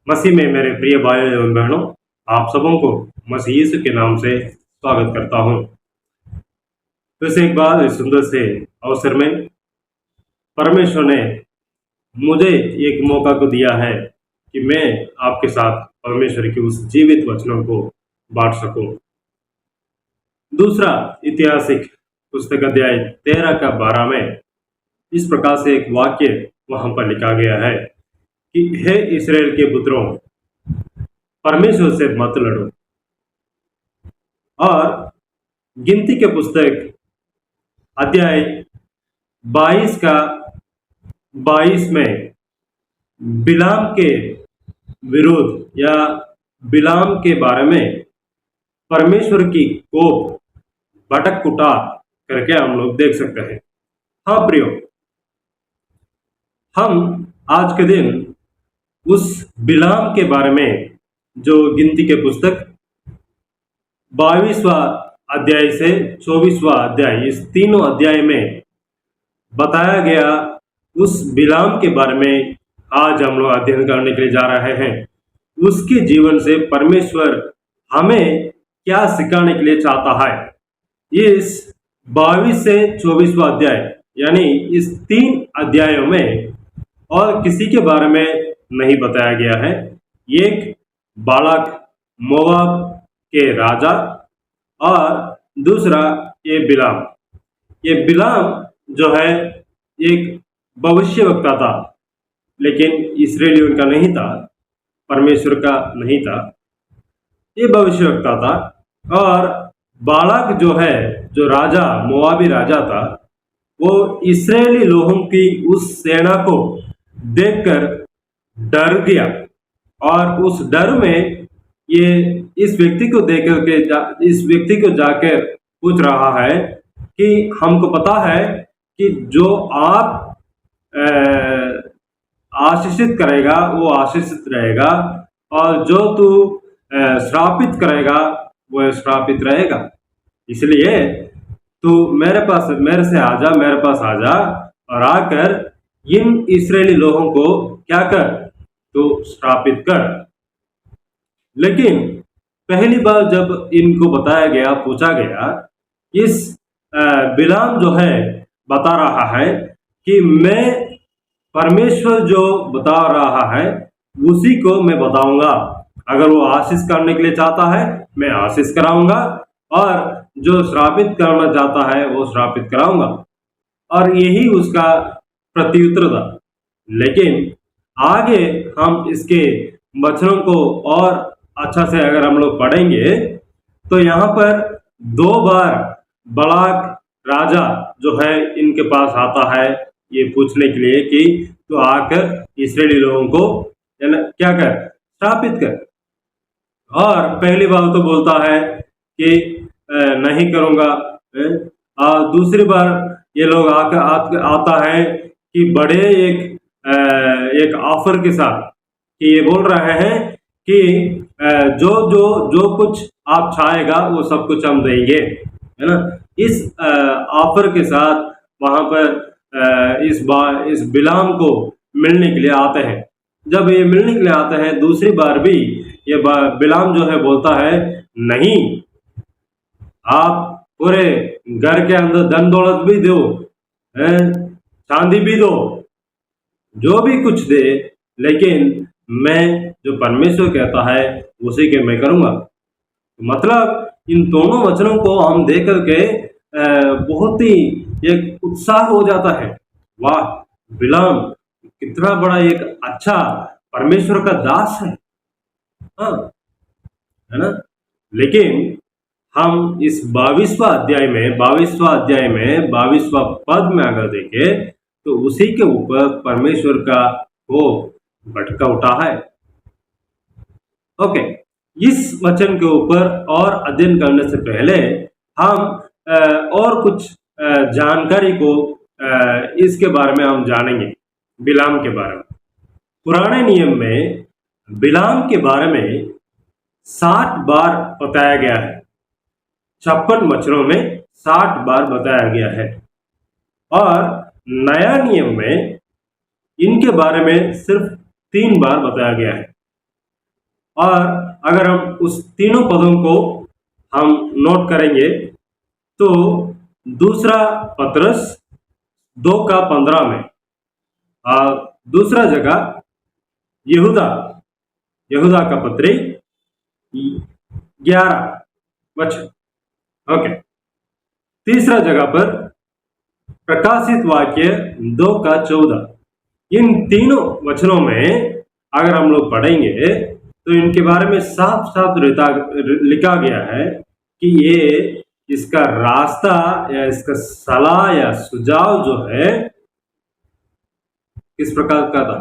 मसीह में मेरे प्रिय भाइयों एवं बहनों, आप सबों को मसीह यीशु के नाम से स्वागत करता हूं। फिर से एक बार इस सुंदर से अवसर में परमेश्वर ने मुझे एक मौका को दिया है कि मैं आपके साथ परमेश्वर के उस जीवित वचनों को बांट सकूं। दूसरा ऐतिहासिक पुस्तक अध्याय 13 का 12 में इस प्रकार से एक वाक्य वहां पर लिखा गया है कि हे इस्राएल के पुत्रों, परमेश्वर से मत लड़ो। और गिनती के पुस्तक अध्याय 22 का 22 में बिलाम के विरोध या बिलाम के बारे में परमेश्वर की कोप भटक उठा करके हम लोग देख सकते हैं। हाँ प्रियो, हम आज के दिन उस बिलाम के बारे में जो गिनती के पुस्तक 22वां अध्याय से 24वां अध्याय, इस तीनों अध्याय में बताया गया उस बिलाम के बारे में आज हम लोग अध्ययन करने के लिए जा रहे हैं। उसके जीवन से परमेश्वर हमें क्या सिखाने के लिए चाहता है, इस 22 से 24वां अध्याय यानी इस 3 अध्यायों में और किसी के बारे में नहीं बताया गया है। एक बालाक मोआब के राजा और दूसरा ये बिलाम जो है एक भविष्यवक्ता था, लेकिन इस्राएलियों का नहीं था, परमेश्वर का नहीं था, ये भविष्यवक्ता था। और बालाक जो है, जो राजा मोआबी राजा था, वो इस्राएली लोगों की उस सेना को देखकर डर गया और उस डर में ये इस व्यक्ति को देखकर के इस व्यक्ति को जाकर पूछ रहा है कि हमको पता है कि जो आप आशीषित करेगा वो आशीषित रहेगा और जो तू श्रापित करेगा वो श्रापित रहेगा। इसलिए तू मेरे पास आ जा और आकर इन इस्राएली लोगों को क्या कर, तो श्रापित कर। लेकिन पहली बार जब इनको बताया गया, पूछा गया, इस बिलाम जो है बता रहा है कि मैं परमेश्वर जो बता रहा है उसी को मैं बताऊंगा। अगर वो आशीष करने के लिए चाहता है मैं आशीष कराऊंगा और जो श्रापित करना चाहता है वो श्रापित कराऊंगा। और यही उसका प्रत्युत्तर था। लेकिन आगे हम इसके वचनों को और अच्छा से अगर हम लोग पढ़ेंगे तो यहाँ पर 2 बार बालाक राजा जो है इनके पास आता है ये पूछने के लिए कि तो आकर इस्राएली लोगों को क्या कर, स्थापित कर। और पहली बार तो बोलता है कि नहीं करूँगा। और दूसरी बार ये लोग आता है कि बड़े एक ऑफर के साथ कि ये बोल रहे हैं कि जो कुछ आप चाहेगा वो सब कुछ हम देंगे, है ना। इस ऑफर के साथ वहां पर इस बिलाम को मिलने के लिए आते हैं। जब ये मिलने के लिए आते हैं दूसरी बार भी ये बिलाम जो है बोलता है नहीं, आप पूरे घर के अंदर धन दौलत भी दो, चांदी भी दो, जो भी कुछ दे, लेकिन मैं जो परमेश्वर कहता है उसी के मैं करूंगा। मतलब इन दोनों वचनों को हम देख करके बहुत ही एक उत्साह हो जाता है। वाह, बिलाम कितना बड़ा एक अच्छा परमेश्वर का दास है, हाँ, है ना। लेकिन हम इस 22वां अध्याय में 22वां पद में अगर देखें तो उसी के ऊपर परमेश्वर का वो भटका उठा है। ओके, इस वचन के ऊपर और अध्ययन करने से पहले हम और कुछ जानकारी को इसके बारे में हम जानेंगे, बिलाम के बारे में। पुराने नियम में बिलाम के बारे में 60 बार बताया गया है। 56 वचनों में 60 बार बताया गया है। और नया नियम में इनके बारे में सिर्फ 3 बार बताया गया है। और अगर हम उस तीनों पदों को हम नोट करेंगे तो दूसरा पत्रस 2:15 में और दूसरा जगह यहूदा यहूदा का पत्री 11 वचन। ओके, तीसरा जगह पर प्रकाशित वाक्य 2:14। इन तीनों वचनों में अगर हम लोग पढ़ेंगे तो इनके बारे में साफ साफ लिखा गया है कि ये इसका रास्ता या इसका सलाह या सुझाव जो है किस प्रकार का था,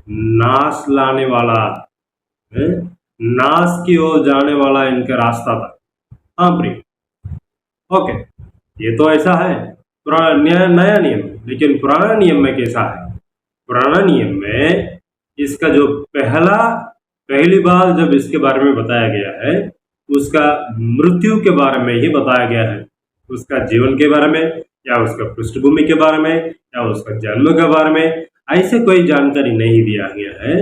नाश लाने वाला है, नाश की ओर जाने वाला इनका रास्ता था। हाँ प्रिय, ओके, ये तो ऐसा है नया नियम, लेकिन पुराना नियम में कैसा है? पुराना नियम में इसका जो पहली बार जब इसके बारे में बताया गया है, उसका मृत्यु के बारे में ही बताया गया है, उसका जीवन के बारे में या उसका पृष्ठभूमि के बारे में या उसका जन्म के बारे में ऐसे कोई जानकारी नहीं दिया गया है।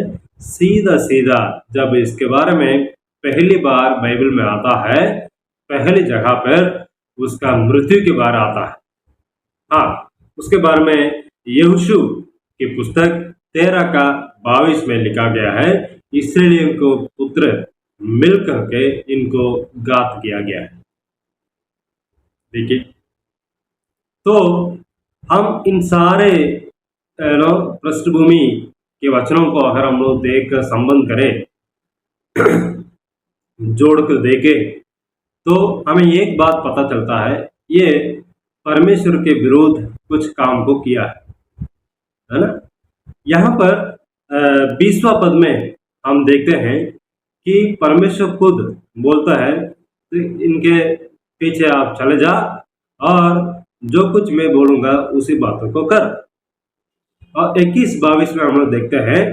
सीधा सीधा जब इसके बारे में पहली बार बाइबल में आता है, पहली जगह पर उसका मृत्यु के बारे आता है। हाँ, उसके बारे में यहोशू की पुस्तक 13:22 में लिखा गया है, इस्राएलियों को पुत्र मिलकर के इनको गात किया गया है। देखिए, तो हम इन सारे पृष्ठभूमि के वचनों को अगर हम लोग देख कर संबंध करें, जोड़ कर देखें, तो हमें एक बात पता चलता है, ये परमेश्वर के विरुद्ध कुछ काम को किया है ना। यहाँ पर 20वां पद में हम देखते हैं कि परमेश्वर खुद बोलता है तो इनके पीछे आप चले जा और जो कुछ मैं बोलूंगा उसी बातों को कर। और 21-22 में हम लोग देखते हैं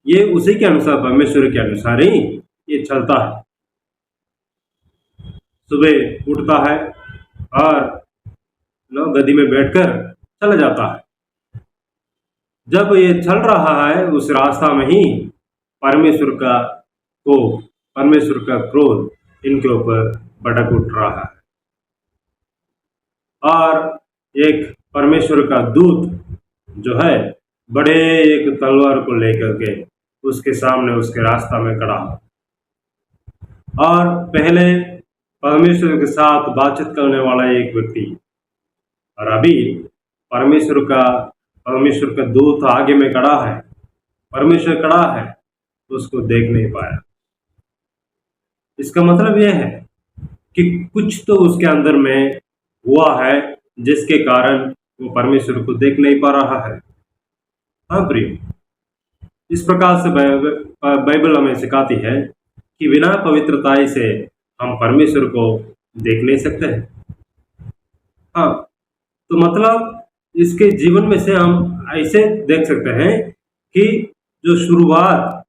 ये उसी के अनुसार, परमेश्वर के अनुसार ही ये चलता है। सुबह उठता है और गद्दी में बैठकर चला जाता है। जब ये चल रहा है उस रास्ता में ही परमेश्वर का क्रोध इनके ऊपर भड़क उठ रहा है और एक परमेश्वर का दूत जो है बड़े एक तलवार को लेकर के उसके सामने उसके रास्ता में खड़ा और पहले परमेश्वर के साथ बातचीत करने वाला एक व्यक्ति, और अभी परमेश्वर का दूत आगे में खड़ा है, परमेश्वर खड़ा है, तो उसको देख नहीं पाया। इसका मतलब यह है कि कुछ तो उसके अंदर में हुआ है जिसके कारण वो परमेश्वर को देख नहीं पा रहा है। हाँ प्रिय, इस प्रकार से बाइबल हमें सिखाती है कि बिना पवित्रताई से हम परमेश्वर को देख नहीं सकते हैं। हाँ, तो मतलब इसके जीवन में से हम ऐसे देख सकते हैं कि जो शुरुआत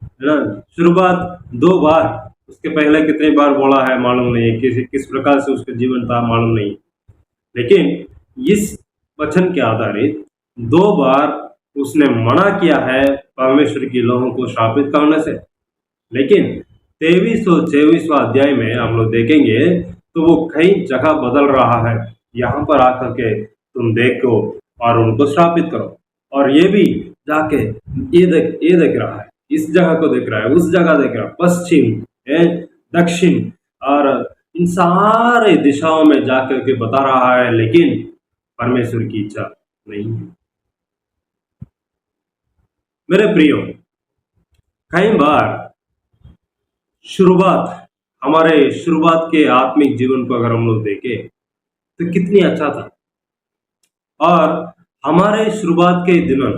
है ना, शुरुआत 2 बार, उसके पहले कितने बार बोला है मालूम नहीं, किस प्रकार से उसका जीवन था मालूम नहीं, लेकिन इस वचन के आधारित 2 बार उसने मना किया है परमेश्वर की लोगों को श्रापित करने से। लेकिन 23 और 24वां अध्याय में हम लोग देखेंगे तो वो कई जगह बदल रहा है। यहाँ पर आकर के तुम देखो और उनको श्रापित करो, और ये भी जाके ये देख रहा है, इस जगह को देख रहा है, उस जगह देख रहा है, पश्चिम दक्षिण और इन सारे दिशाओं में जाकर के बता रहा है, लेकिन परमेश्वर की इच्छा नहीं है। मेरे प्रियो, कई बार हमारे शुरुआत के आत्मिक जीवन को अगर हम लोग देखें तो कितनी अच्छा था, और हमारे शुरुआत के दिनों,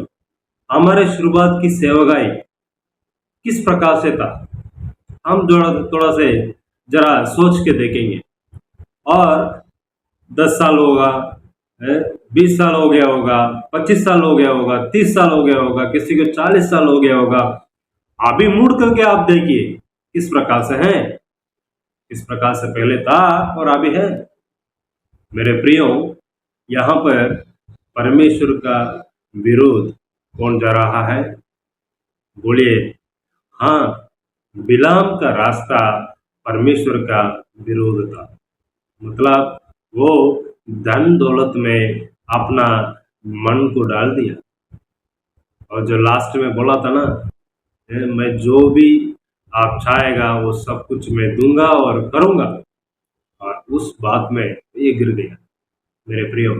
हमारे शुरुआत की सेवकाई किस प्रकार से था, हम थोड़ा से जरा सोच के देखेंगे। और 10 साल होगा, 20 साल हो गया होगा, 25 साल हो गया होगा, 30 साल हो गया होगा, किसी को 40 साल हो गया होगा। अभी मुड़ करके आप देखिए किस प्रकार से है, किस प्रकार से पहले था और अभी है। मेरे प्रियो, यहाँ पर परमेश्वर का विरोध कौन जा रहा है? बोलिए, हाँ, बिलाम का रास्ता परमेश्वर का विरोध था। मतलब वो धन दौलत में अपना मन को डाल दिया, और जो लास्ट में बोला था ना, मैं जो भी आप चाहेगा वो सब कुछ मैं दूंगा और करूंगा, और उस बात में ये गिर गया। मेरे प्रियो,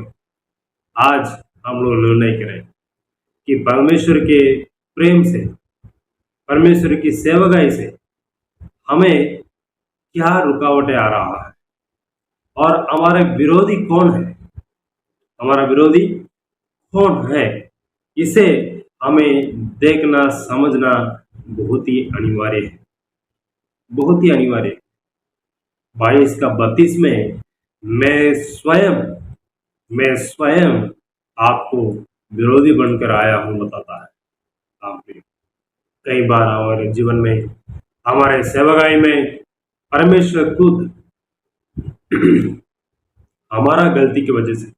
आज हम लोग निर्णय करें कि परमेश्वर के प्रेम से, परमेश्वर की सेवकाई से हमें क्या रुकावटें आ रहा है, और हमारे विरोधी कौन है, हमारा विरोधी कौन है, इसे हमें देखना समझना बहुत ही अनिवार्य है, बहुत ही अनिवार्य है। 22 का 32 में मैं स्वयं आपको विरोधी बनकर आया हूं बताता है। आपने कई बार हमारे जीवन में, हमारे सेवकाई में परमेश्वर खुद हमारा गलती की वजह से,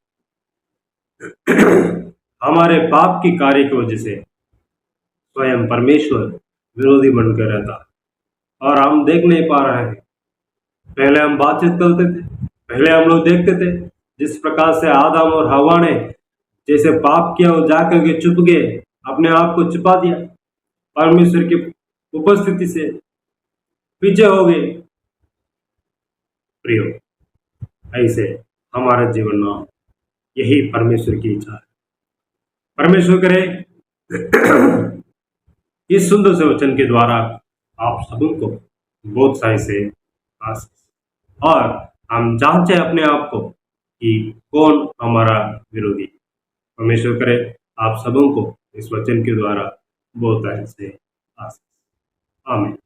हमारे पाप की कार्य की वजह से स्वयं परमेश्वर विरोधी बनकर रहता है, और हम देख नहीं पा रहे हैं। पहले हम बातचीत करते थे, पहले हम लोग देखते थे जिस प्रकार से आदम और हवा ने जैसे पाप किया और जाकर के चुप गए, अपने आप को छिपा दिया, परमेश्वर की उपस्थिति से पीछे हो गए। प्रियो, ऐसे हमारे जीवन में यही परमेश्वर की इच्छा है। परमेश्वर करे इस सुंदर से वचन के द्वारा आप सबको बहुत सारे से आशीष, और हम जांचे अपने आप को कि कौन हमारा विरोधी। परमेश्वर करे आप सबों को इस वचन के द्वारा बहुत सारे से आशीष। आमीन।